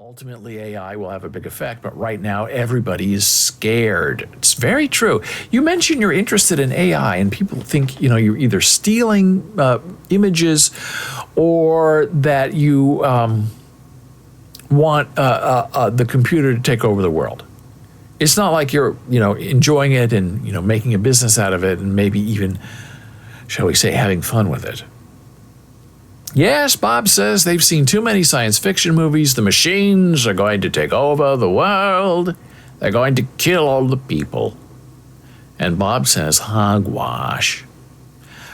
Ultimately, AI will have a big effect, but right now everybody is scared. It's very true. You mentioned you're interested in AI, and people think you're either stealing images or that you want the computer to take over the world. It's not like you're enjoying it and making a business out of it and maybe even, shall we say, having fun with it. Yes, Bob says they've seen too many science fiction movies. The machines are going to take over the world. They're going to kill all the people. And Bob says, hogwash.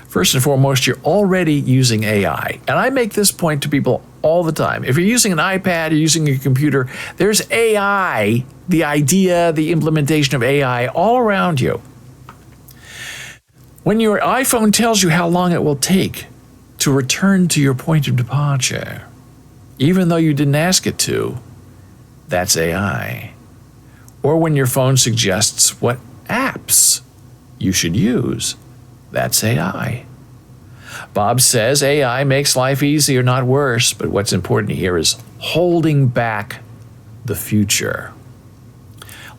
First and foremost, you're already using AI. And I make this point to people all the time. If you're using an iPad or using a computer, there's AI, the idea, the implementation of AI all around you. When your iPhone tells you how long it will take to return to your point of departure, even though you didn't ask it to, that's AI. Or when your phone suggests what apps you should use, that's AI. Bob says AI makes life easier, not worse, but what's important here is holding back the future.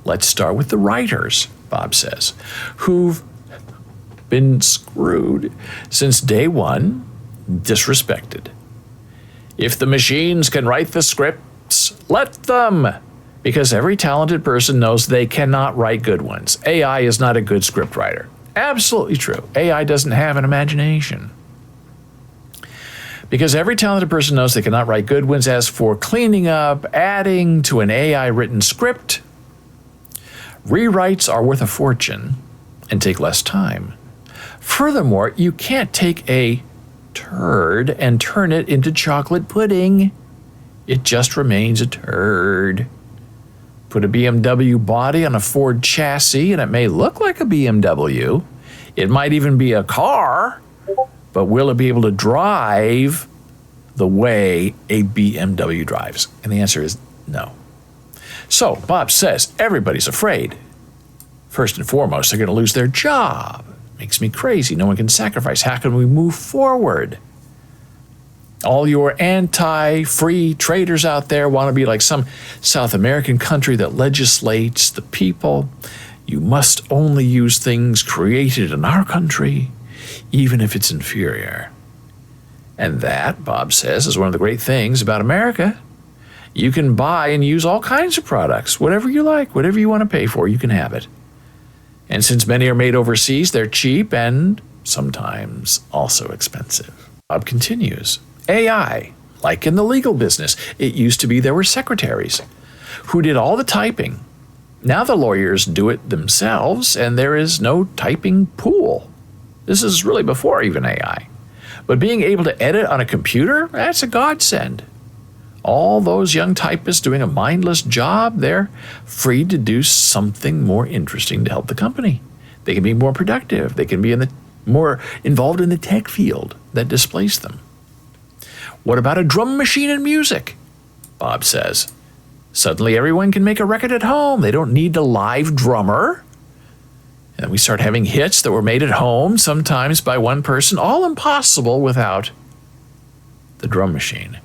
Let's start with the writers, Bob says, who've been screwed since day one, disrespected. If the machines can write the scripts, let them, because every talented person knows they cannot write good ones. AI is not a good script writer. Absolutely true. AI doesn't have an imagination. Because every talented person knows they cannot write good ones. As for cleaning up, adding to an AI-written script, rewrites are worth a fortune and take less time. Furthermore, you can't take a turd and turn it into chocolate pudding. It just remains a turd. Put a BMW body on a Ford chassis and it may look like a BMW. It might even be a car, but will it be able to drive the way a BMW drives? And the answer is no. So Bob says everybody's afraid. First and foremost, they're going to lose their job. Makes me crazy. No one can sacrifice. How can we move forward? All your anti-free traders out there want to be like some South American country that legislates the people. You must only use things created in our country, even if it's inferior. And that, Bob says, is one of the great things about America. You can buy and use all kinds of products, whatever you like, whatever you want to pay for, you can have it. And since many are made overseas, they're cheap and sometimes also expensive. Bob continues, AI, like in the legal business, it used to be there were secretaries who did all the typing. Now the lawyers do it themselves and there is no typing pool. This is really before even AI. But being able to edit on a computer, that's a godsend. All those young typists doing a mindless job, they're free to do something more interesting to help the company. They can be more productive. They can be more involved in the tech field that displaced them. What about a drum machine in music? Bob says, suddenly everyone can make a record at home. They don't need a live drummer. And we start having hits that were made at home, sometimes by one person, all impossible without the drum machine.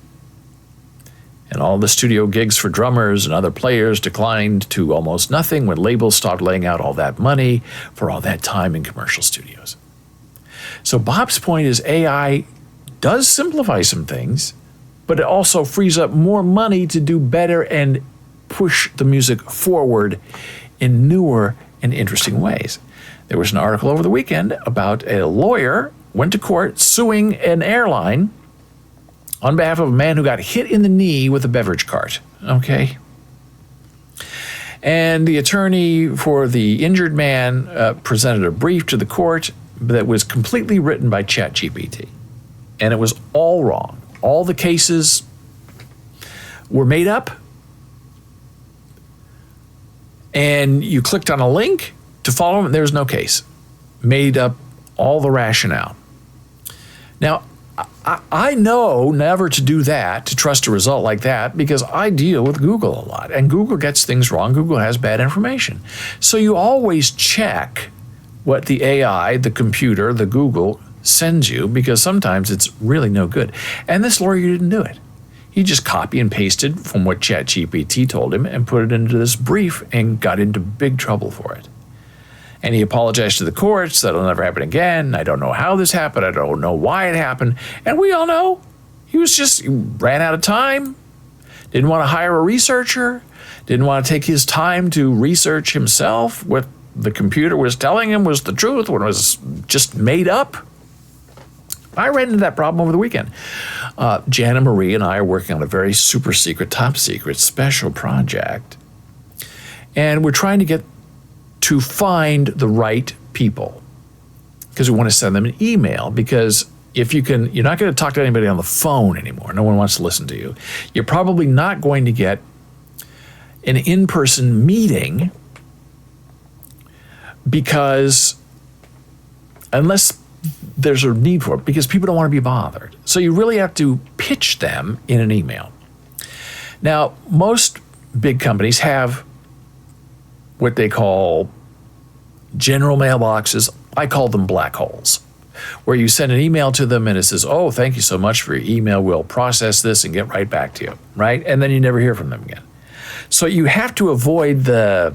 And all the studio gigs for drummers and other players declined to almost nothing when labels stopped laying out all that money for all that time in commercial studios. So Bob's point is AI does simplify some things, but it also frees up more money to do better and push the music forward in newer and interesting ways. There was an article over the weekend about a lawyer went to court suing an airline on behalf of a man who got hit in the knee with a beverage cart, okay? And the attorney for the injured man presented a brief to the court that was completely written by ChatGPT. And it was all wrong. All the cases were made up. And you clicked on a link to follow them, and there's no case. Made up all the rationale. Now, I know never to do that, to trust a result like that, because I deal with Google a lot, and Google gets things wrong. Google has bad information. So you always check what the AI, the computer, the Google sends you, because sometimes it's really no good. And this lawyer didn't do it. He just copy and pasted from what ChatGPT told him and put it into this brief and got into big trouble for it. And he apologized to the courts that it'll never happen again. I don't know how this happened. I don't know why it happened. And we all know he ran out of time, didn't want to hire a researcher, didn't want to take his time to research himself what the computer was telling him was the truth when it was just made up. I ran into that problem over the weekend. Jan and Marie and I are working on a very super secret, top secret, special project. And we're trying to find the right people because we want to send them an email, because if you're not going to talk to anybody on the phone anymore. No one wants to listen to you. You're probably not going to get an in-person meeting because unless there's a need for it, because people don't want to be bothered. So you really have to pitch them in an email. Now, most big companies have what they call general mailboxes. I call them black holes, where you send an email to them and it says, oh, thank you so much for your email. We'll process this and get right back to you, right? And then you never hear from them again. So you have to avoid the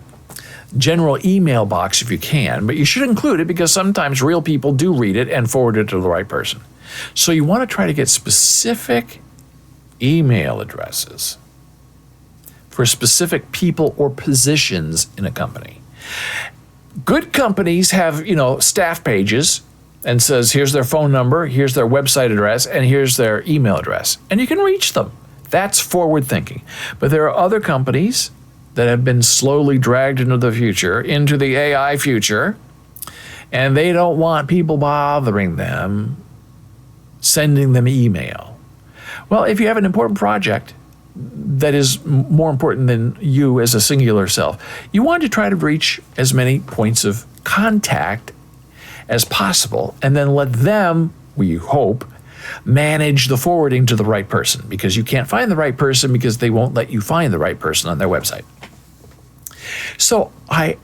general email box if you can, but you should include it because sometimes real people do read it and forward it to the right person. So you want to try to get specific email addresses for specific people or positions in a company. Good companies have, staff pages and says, here's their phone number, here's their website address, and here's their email address. And you can reach them. That's forward thinking. But there are other companies that have been slowly dragged into the future, into the AI future, and they don't want people bothering them, sending them email. Well, if you have an important project that is more important than you as a singular self, you want to try to reach as many points of contact as possible, and then let them, we hope, manage the forwarding to the right person, because you can't find the right person because they won't let you find the right person on their website. So I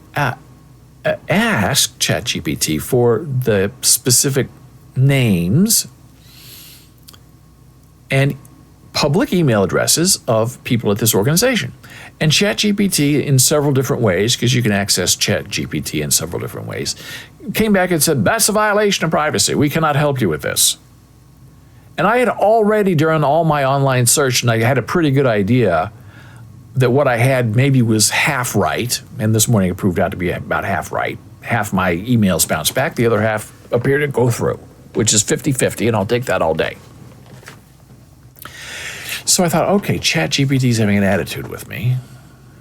asked ChatGPT for the specific names and public email addresses of people at this organization. And ChatGPT, in several different ways, because you can access ChatGPT in several different ways, came back and said, that's a violation of privacy. We cannot help you with this. And I had already done all my online search, and I had a pretty good idea that what I had maybe was half right. And this morning it proved out to be about half right. Half my emails bounced back. The other half appeared to go through, which is 50-50, and I'll take that all day. So I thought, okay, ChatGPT is having an attitude with me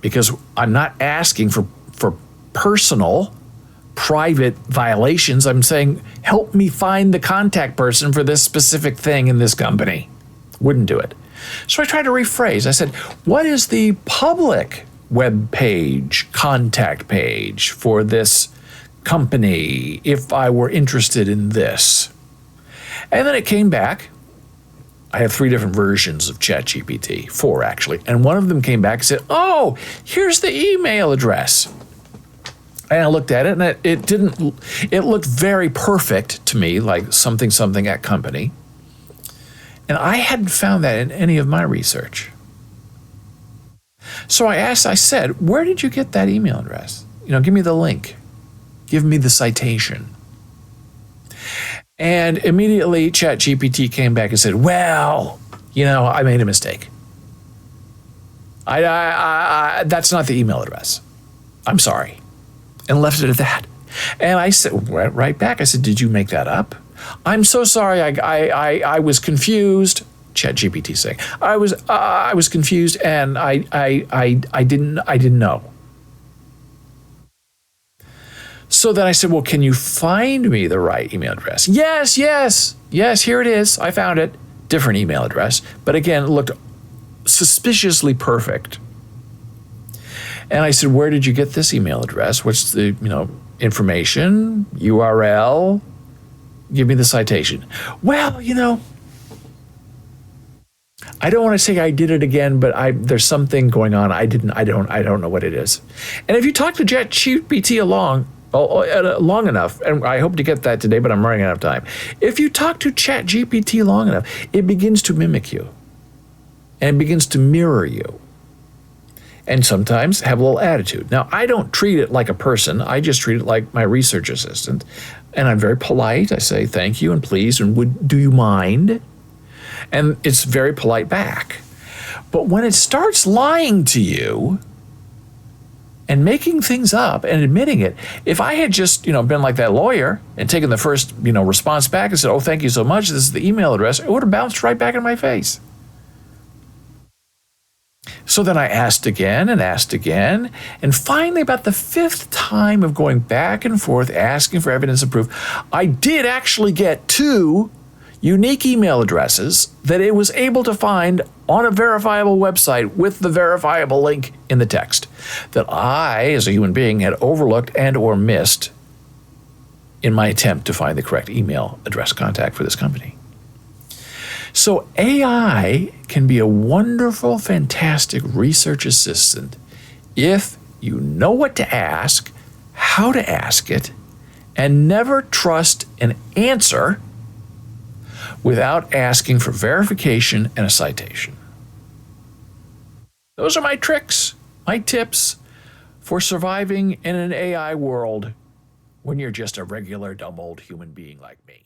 because I'm not asking for personal, private violations. I'm saying, help me find the contact person for this specific thing in this company. Wouldn't do it. So I tried to rephrase. I said, what is the public web page, contact page for this company if I were interested in this? And then it came back. I have 3 different versions of ChatGPT, 4 actually. And one of them came back and said, oh, here's the email address. And I looked at it, and it looked very perfect to me, like something at company. And I hadn't found that in any of my research. So I said, where did you get that email address? Give me the link. Give me the citation. And immediately ChatGPT came back and said, well, I made a mistake. That's not the email address. I'm sorry. And left it at that. And I said, right back, I said, did you make that up? I'm so sorry. I was confused. ChatGPT saying, I was confused, and I didn't know. So then I said, well, can you find me the right email address? Yes, here it is. I found it. Different email address, but again, it looked suspiciously perfect. And I said, where did you get this email address? What's the, information, URL? Give me the citation. Well, I don't want to say I did it again, but there's something going on. I don't know what it is. And if you talk to ChatGPT long enough, and I hope to get that today, but I'm running out of time. If you talk to ChatGPT long enough, it begins to mimic you. and it begins to mirror you. And sometimes have a little attitude. Now, I don't treat it like a person. I just treat it like my research assistant. And I'm very polite. I say thank you and please and do you mind? And it's very polite back. But when it starts lying to you and making things up and admitting it, if I had just, been like that lawyer and taken the first, response back and said, oh, thank you so much, this is the email address, it would have bounced right back in my face. So then I asked again, and finally, about the fifth time of going back and forth, asking for evidence of proof, I did actually get 2 unique email addresses that it was able to find on a verifiable website with the verifiable link in the text that I, as a human being, had overlooked and or missed in my attempt to find the correct email address contact for this company. So AI can be a wonderful, fantastic research assistant if you know what to ask, how to ask it, and never trust an answer without asking for verification and a citation. Those are my tricks, my tips for surviving in an AI world when you're just a regular dumb old human being like me.